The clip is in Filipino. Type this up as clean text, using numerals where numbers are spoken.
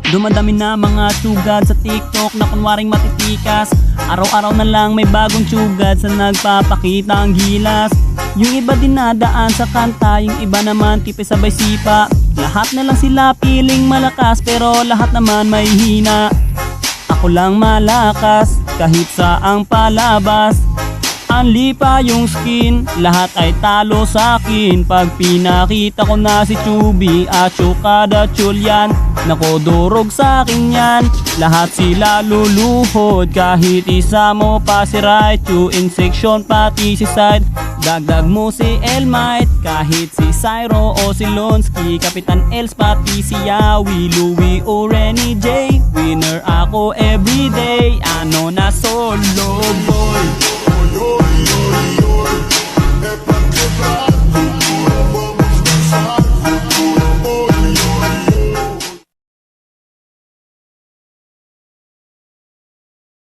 Dumadami na mga tsugad sa TikTok na kunwaring matitikas. Araw-araw na lang may bagong tsugad sa nagpapakita ang gilas. Yung iba dinadaan sa kanta, yung iba naman tipe sabay sipa. Lahat na lang sila piling malakas pero lahat naman may hina. Ako lang malakas kahit saang palabas. Anli pa yung skin, lahat ay talo sa akin. Pag pinakita ko na si Chubby at Chukada Chulyan, nako durog sa akin yan. Lahat sila luluhod, kahit isa mo pa si Raichu. In section pati si Side, dagdag mo si Elmite. Kahit si Cyro o si Lonsky, Kapitan Els pati si Yawi, Louie o Renny J. Winner ako everyday, ano na solo boy.